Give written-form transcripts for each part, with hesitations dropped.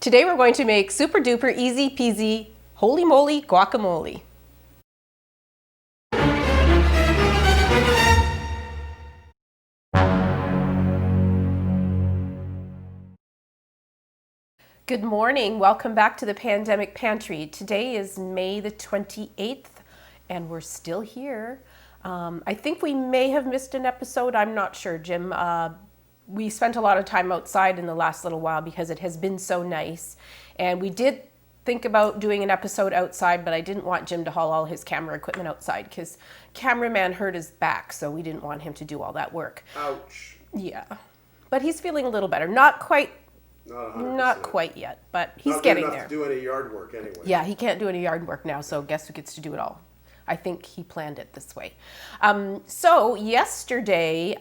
Today we're going to make super duper easy peasy holy moly guacamole. Good morning, welcome back to the Pandemic Pantry. Today is May the 28th and we're still here. I think we may have missed an episode, I'm not sure, Jim. We spent a lot of time outside in the last little while because it has been so nice. And we did think about doing an episode outside, but I didn't want Jim to haul all his camera equipment outside because cameraman hurt his back, so we didn't want him to do all that work. Ouch. Yeah, but he's feeling a little better. Not quite yet, but he's getting there. Not to do any yard work anyway. Yeah, he can't do any yard work now, so guess who gets to do it all? I think he planned it this way. So yesterday,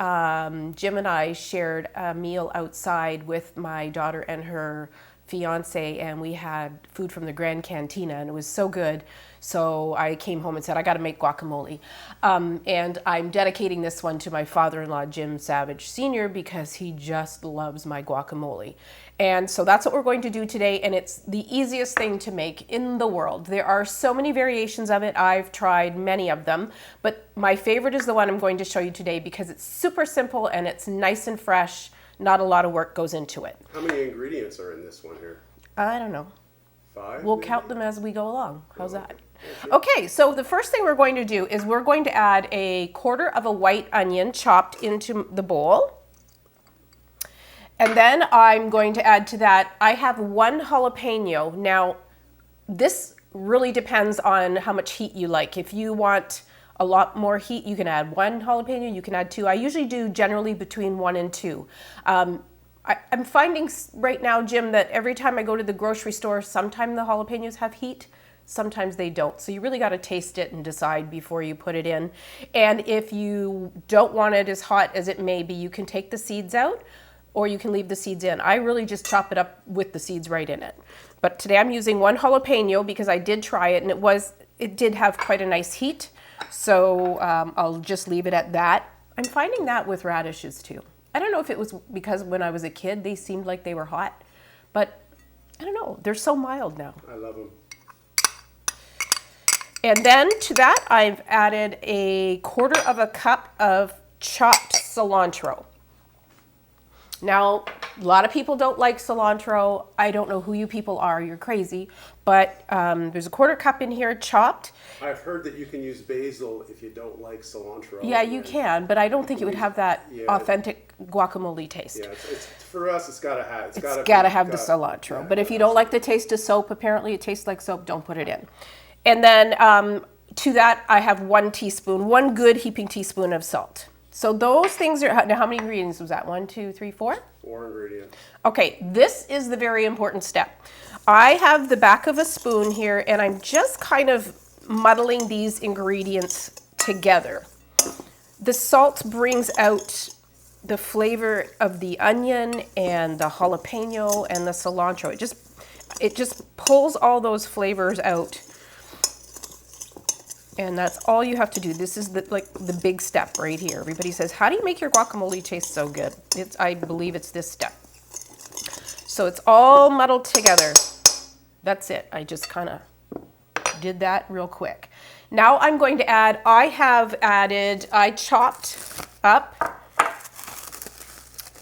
Jim and I shared a meal outside with my daughter and her fiance, and we had food from the Grand Cantina, and it was so good. So I came home and said, I got to make guacamole. And I'm dedicating this one to my father-in-law, Jim Savage Sr., because he just loves my guacamole. And so that's what we're going to do today, and it's the easiest thing to make in the world. There are so many variations of it. I've tried many of them, but my favorite is the one I'm going to show you today because it's super simple and it's nice and fresh. Not a lot of work goes into it. How many ingredients are in this one here? I don't know. 5? We'll count them as we go along. How's that? Okay, so the first thing we're going to do is we're going to add a quarter of a white onion chopped into the bowl. And then I'm going to add to that, I have 1 jalapeno. Now, this really depends on how much heat you like. If you want a lot more heat, you can add 1 jalapeno, you can add 2. I usually do generally between 1 and 2. I'm finding right now, Jim, that every time I go to the grocery store, sometimes the jalapenos have heat, sometimes they don't. So you really got to taste it and decide before you put it in. And if you don't want it as hot as it may be, you can take the seeds out or you can leave the seeds in. I really just chop it up with the seeds right in it. But today I'm using 1 jalapeno because I did try it and it did have quite a nice heat. So I'll just leave it at that. I'm finding that with radishes too. I don't know if it was because when I was a kid they seemed like they were hot, but I don't know, they're so mild now. I love them. And then to that I've added a quarter of a cup of chopped cilantro. Now, a lot of people don't like cilantro. I don't know who you people are, you're crazy, but there's a quarter cup in here chopped. I've heard that you can use basil if you don't like cilantro. Yeah, you can, but I don't think it would have that authentic guacamole taste. Yeah, it's for us, it's got to have. It's got to have the cilantro. Yeah, but if you don't like the taste of soap, apparently it tastes like soap, don't put it in. And then to that, I have 1 teaspoon, 1 good heaping teaspoon of salt. So those things are, now how many ingredients was that? 1, 2, 3, 4? 4 ingredients. Okay, this is the very important step. I have the back of a spoon here and I'm just kind of muddling these ingredients together. The salt brings out the flavor of the onion and the jalapeno and the cilantro. It just pulls all those flavors out. And that's all you have to do. This is the big step right here. Everybody says, how do you make your guacamole taste so good? I believe it's this step. So it's all muddled together. That's it. I just kind of did that real quick. Now I'm going to add, I chopped up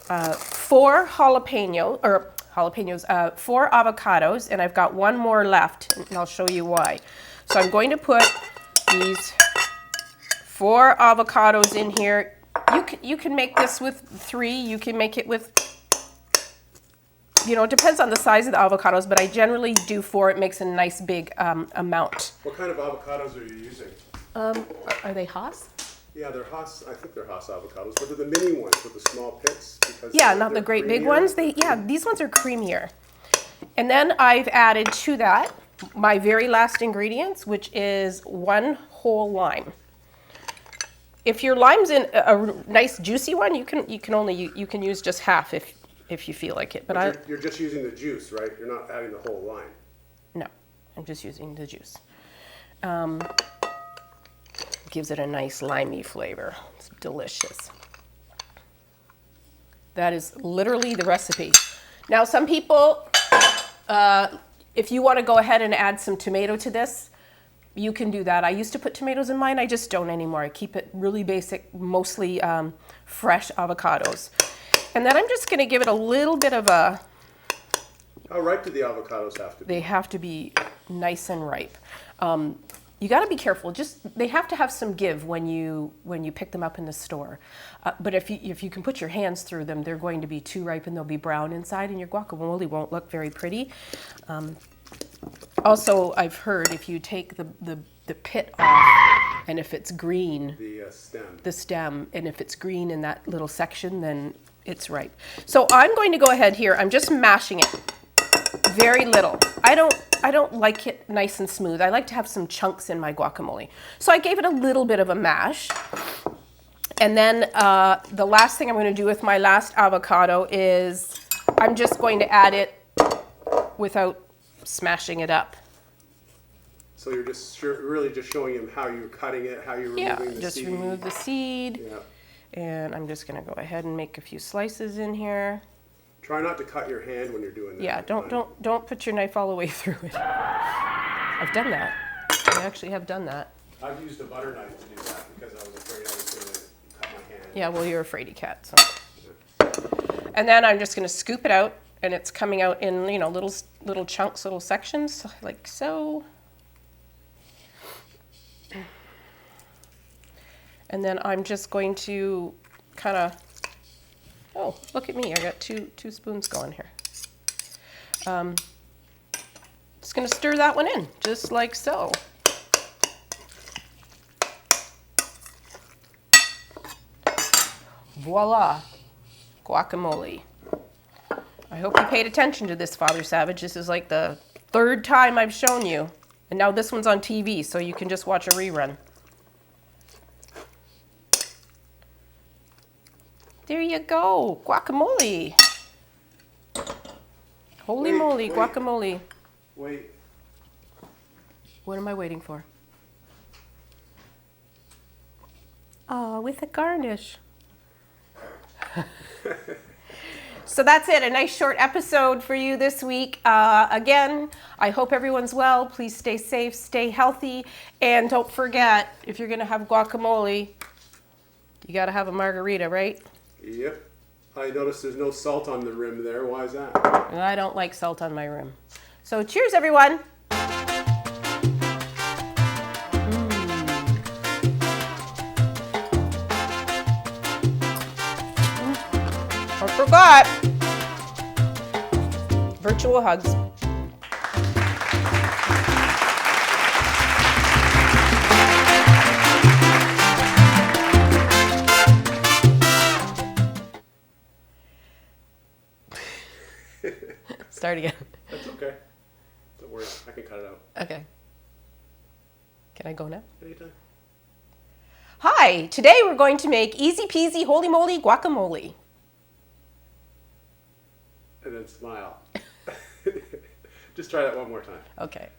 4 jalapenos, 4 avocados, and I've got 1 more left, and I'll show you why. So I'm going to put these 4 avocados in here. You can make this with 3. You can make it with, it depends on the size of the avocados, but I generally do 4. It makes a nice big amount. What kind of avocados are you using? Are they Hass? Yeah, they're Hass. I think they're Hass avocados, but they're the mini ones with the small pits. Yeah, not the great big ones. These ones are creamier. And then I've added to that my very last ingredients, which is 1 whole lime. If your lime's in a nice juicy one, you can use just half if you feel like it. But you're just using the juice, right? You're not adding the whole lime. No, I'm just using the juice. Gives it a nice limey flavor. It's delicious. That is literally the recipe. Now, some people If you want to go ahead and add some tomato to this, you can do that. I used to put tomatoes in mine. I just don't anymore. I keep it really basic, mostly fresh avocados. And then I'm just going to give it a little bit of a... How ripe do the avocados have to be? They have to be nice and ripe. You got to be careful. They have to have some give when you pick them up in the store. But if you can put your hands through them, they're going to be too ripe and they'll be brown inside, and your guacamole won't look very pretty. Also, I've heard if you take the pit off, and if it's green, the stem, and if it's green in that little section, then it's ripe. So I'm going to go ahead here. I'm just mashing it very little. I don't like it nice and smooth. I like to have some chunks in my guacamole. So I gave it a little bit of a mash. And then the last thing I'm going to do with my last avocado is I'm just going to add it without smashing it up. So you're just really just showing him how you're cutting it, how you're removing the seed. Just remove the seed. Yeah. And I'm just going to go ahead and make a few slices in here. Try not to cut your hand when you're doing that. Yeah, don't put your knife all the way through it. I've done that. I actually have done that. I've used a butter knife to do that because I was afraid I was going to cut my hand. Yeah, well, you're a fraidy cat. So. And then I'm just going to scoop it out, and it's coming out in little chunks, little sections, like so. And then I'm just going to kind of, oh, look at me. I got two spoons going here. Just going to stir that one in, just like so. Voila, guacamole. I hope you paid attention to this, Father Savage. This is like the third time I've shown you. And now this one's on TV, so you can just watch a rerun. There you go, guacamole. Holy moly, guacamole. Wait. What am I waiting for? Oh, with a garnish. So that's it, a nice short episode for you this week. Again, I hope everyone's well. Please stay safe, stay healthy, and don't forget, if you're gonna have guacamole, you gotta have a margarita, right? Yep. I noticed there's no salt on the rim there. Why is that? I don't like salt on my rim. So cheers, everyone. I forgot. Virtual hugs. Start again. That's okay. Don't worry. I can cut it out. Okay. Can I go now? Anytime. Hi, today we're going to make easy peasy holy moly guacamole. And then smile. Just try that one more time. Okay.